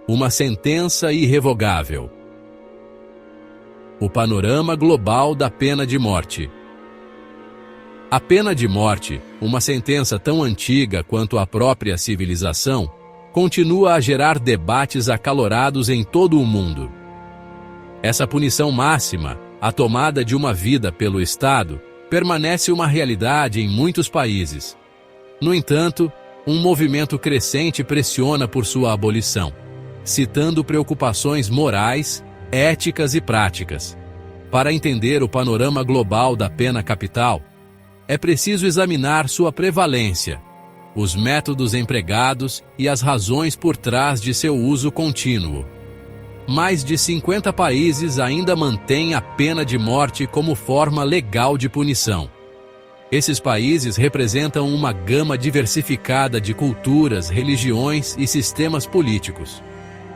uma sentença irrevogável. O panorama global da pena de morte. A pena de morte, uma sentença tão antiga quanto a própria civilização, continua a gerar debates acalorados em todo o mundo. Essa punição máxima, a tomada de uma vida pelo Estado, permanece uma realidade em muitos países. No entanto, um movimento crescente pressiona por sua abolição, citando preocupações morais, éticas e práticas. Para entender o panorama global da pena capital, é preciso examinar sua prevalência, os métodos empregados e as razões por trás de seu uso contínuo. Mais de 50 países ainda mantêm a pena de morte como forma legal de punição. Esses países representam uma gama diversificada de culturas, religiões e sistemas políticos.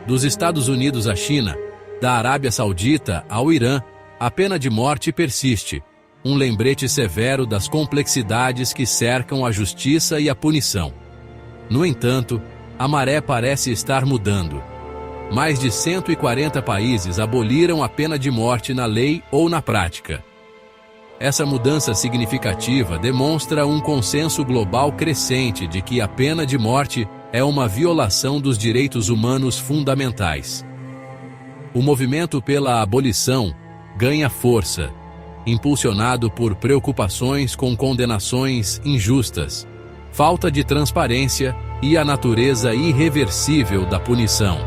Dos Estados Unidos à China, da Arábia Saudita ao Irã, a pena de morte persiste, um lembrete severo das complexidades que cercam a justiça e a punição. No entanto, a maré parece estar mudando. Mais de 140 países aboliram a pena de morte na lei ou na prática. Essa mudança significativa demonstra um consenso global crescente de que a pena de morte é uma violação dos direitos humanos fundamentais. O movimento pela abolição ganha força, impulsionado por preocupações com condenações injustas, falta de transparência e a natureza irreversível da punição.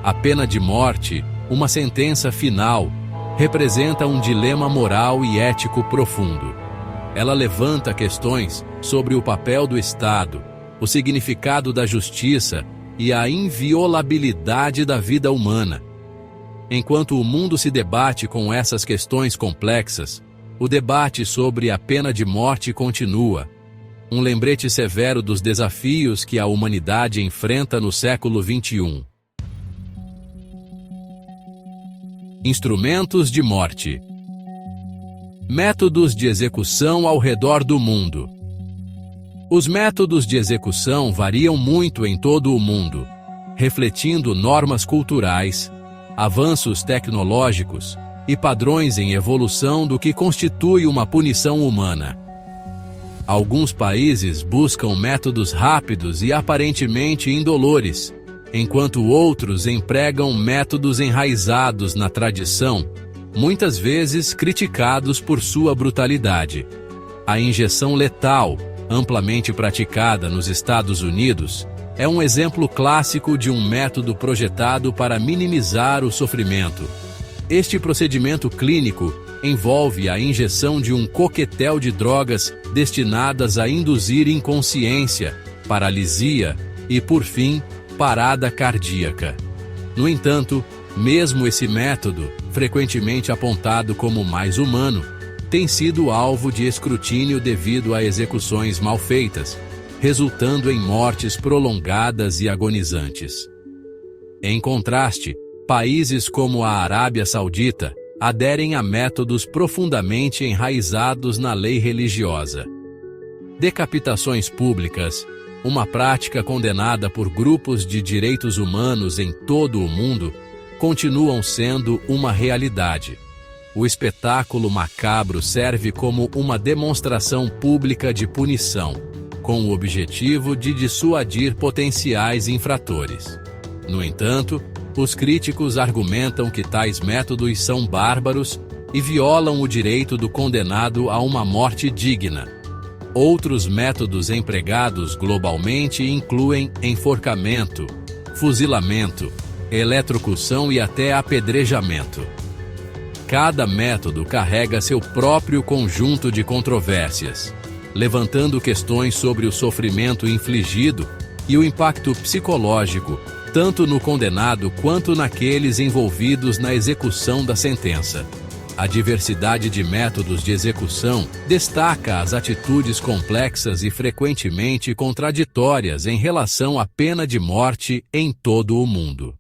A pena de morte, uma sentença final, representa um dilema moral e ético profundo. Ela levanta questões sobre o papel do Estado, o significado da justiça e a inviolabilidade da vida humana. Enquanto o mundo se debate com essas questões complexas, o debate sobre a pena de morte continua, um lembrete severo dos desafios que a humanidade enfrenta no século XXI. Instrumentos de morte. Métodos de execução ao redor do mundo. Os métodos de execução variam muito em todo o mundo, refletindo normas culturais, avanços tecnológicos e padrões em evolução do que constitui uma punição humana. Alguns países buscam métodos rápidos e aparentemente indolores, enquanto outros empregam métodos enraizados na tradição, muitas vezes criticados por sua brutalidade. A injeção letal, amplamente praticada nos Estados Unidos, é um exemplo clássico de um método projetado para minimizar o sofrimento. Este procedimento clínico envolve a injeção de um coquetel de drogas destinadas a induzir inconsciência, paralisia e, por fim, parada cardíaca. No entanto, mesmo esse método, frequentemente apontado como mais humano, tem sido alvo de escrutínio devido a execuções mal feitas, resultando em mortes prolongadas e agonizantes. Em contraste, países como a Arábia Saudita aderem a métodos profundamente enraizados na lei religiosa. Decapitações públicas, uma prática condenada por grupos de direitos humanos em todo o mundo, continuam sendo uma realidade. O espetáculo macabro serve como uma demonstração pública de punição, com o objetivo de dissuadir potenciais infratores. No entanto, os críticos argumentam que tais métodos são bárbaros e violam o direito do condenado a uma morte digna. Outros métodos empregados globalmente incluem enforcamento, fuzilamento, eletrocução e até apedrejamento. Cada método carrega seu próprio conjunto de controvérsias, levantando questões sobre o sofrimento infligido e o impacto psicológico, tanto no condenado quanto naqueles envolvidos na execução da sentença. A diversidade de métodos de execução destaca as atitudes complexas e frequentemente contraditórias em relação à pena de morte em todo o mundo.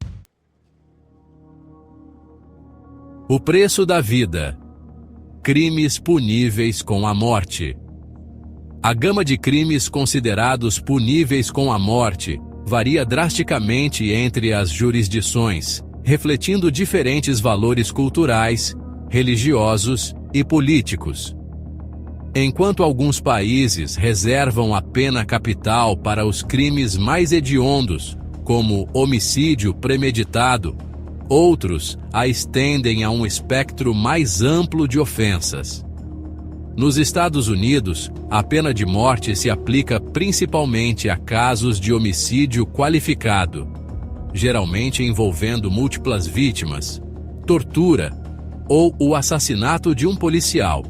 O preço da vida. Crimes puníveis com a morte. A gama de crimes considerados puníveis com a morte varia drasticamente entre as jurisdições, refletindo diferentes valores culturais, religiosos e políticos. Enquanto alguns países reservam a pena capital para os crimes mais hediondos, como homicídio premeditado, outros a estendem a um espectro mais amplo de ofensas. Nos Estados Unidos, a pena de morte se aplica principalmente a casos de homicídio qualificado, geralmente envolvendo múltiplas vítimas, tortura ou o assassinato de um policial.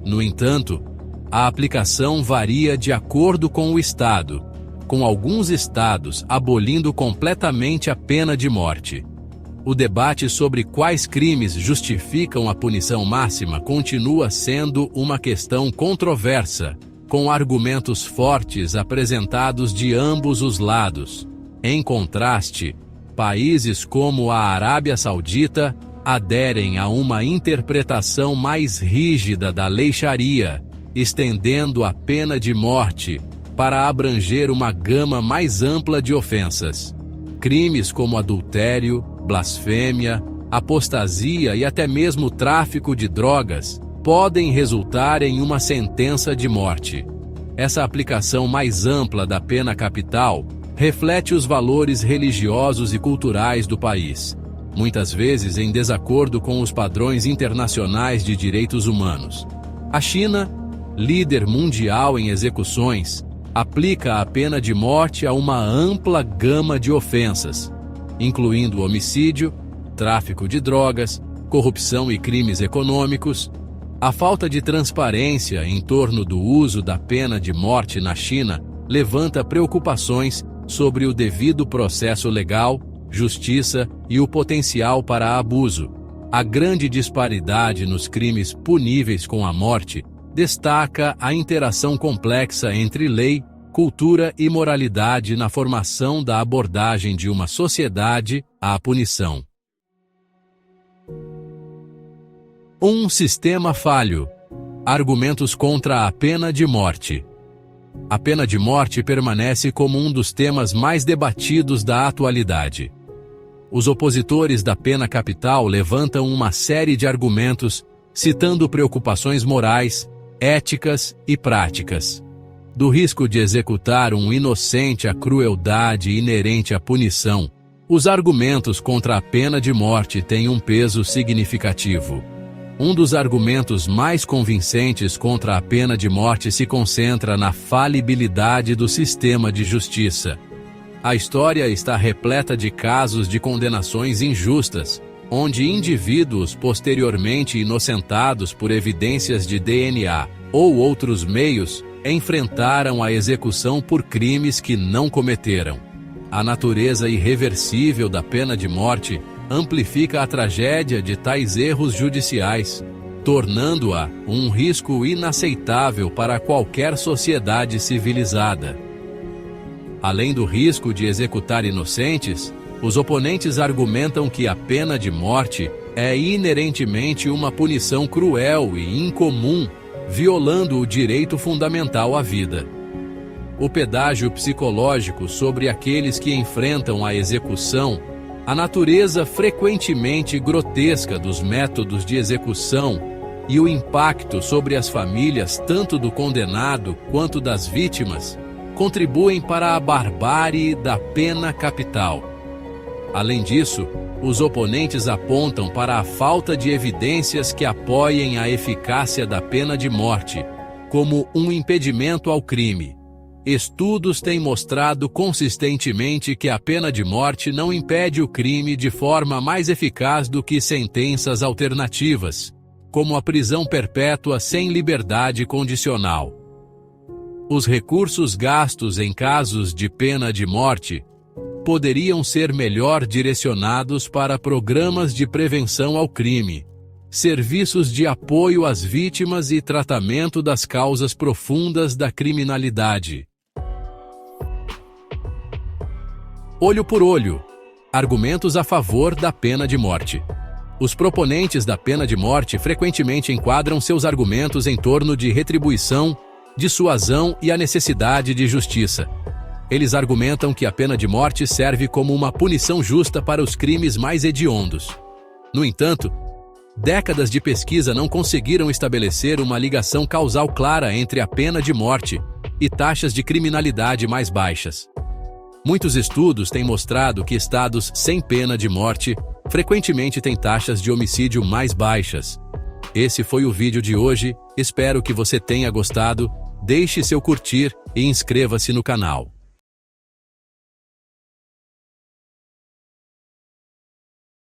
No entanto, a aplicação varia de acordo com o estado, com alguns estados abolindo completamente a pena de morte. O debate sobre quais crimes justificam a punição máxima continua sendo uma questão controversa, com argumentos fortes apresentados de ambos os lados. Em contraste, países como a Arábia Saudita aderem a uma interpretação mais rígida da lei Sharia, estendendo a pena de morte para abranger uma gama mais ampla de ofensas. Crimes como adultério, blasfêmia, apostasia e até mesmo tráfico de drogas podem resultar em uma sentença de morte. Essa aplicação mais ampla da pena capital reflete os valores religiosos e culturais do país, muitas vezes em desacordo com os padrões internacionais de direitos humanos. A China, líder mundial em execuções, aplica a pena de morte a uma ampla gama de ofensas, incluindo homicídio, tráfico de drogas, corrupção e crimes econômicos. A falta de transparência em torno do uso da pena de morte na China levanta preocupações sobre o devido processo legal, justiça e o potencial para abuso. A grande disparidade nos crimes puníveis com a morte destaca a interação complexa entre lei, cultura e moralidade na formação da abordagem de uma sociedade à punição. Um sistema falho. Argumentos contra a pena de morte. A pena de morte permanece como um dos temas mais debatidos da atualidade. Os opositores da pena capital levantam uma série de argumentos, citando preocupações morais, éticas e práticas. Do risco de executar um inocente à crueldade inerente à punição, os argumentos contra a pena de morte têm um peso significativo. Um dos argumentos mais convincentes contra a pena de morte se concentra na falibilidade do sistema de justiça. A história está repleta de casos de condenações injustas, onde indivíduos posteriormente inocentados por evidências de DNA ou outros meios enfrentaram a execução por crimes que não cometeram. A natureza irreversível da pena de morte amplifica a tragédia de tais erros judiciais, tornando-a um risco inaceitável para qualquer sociedade civilizada. Além do risco de executar inocentes, os oponentes argumentam que a pena de morte é inerentemente uma punição cruel e incomum, violando o direito fundamental à vida. O pedágio psicológico sobre aqueles que enfrentam a execução, a natureza frequentemente grotesca dos métodos de execução e o impacto sobre as famílias tanto do condenado quanto das vítimas contribuem para a barbárie da pena capital. Além disso, os oponentes apontam para a falta de evidências que apoiem a eficácia da pena de morte como um impedimento ao crime. Estudos têm mostrado consistentemente que a pena de morte não impede o crime de forma mais eficaz do que sentenças alternativas, como a prisão perpétua sem liberdade condicional. Os recursos gastos em casos de pena de morte poderiam ser melhor direcionados para programas de prevenção ao crime, serviços de apoio às vítimas e tratamento das causas profundas da criminalidade. Olho por olho. Argumentos a favor da pena de morte. Os proponentes da pena de morte frequentemente enquadram seus argumentos em torno de retribuição, dissuasão e a necessidade de justiça. Eles argumentam que a pena de morte serve como uma punição justa para os crimes mais hediondos. No entanto, décadas de pesquisa não conseguiram estabelecer uma ligação causal clara entre a pena de morte e taxas de criminalidade mais baixas. Muitos estudos têm mostrado que estados sem pena de morte frequentemente têm taxas de homicídio mais baixas. Esse foi o vídeo de hoje, espero que você tenha gostado, deixe seu curtir e inscreva-se no canal.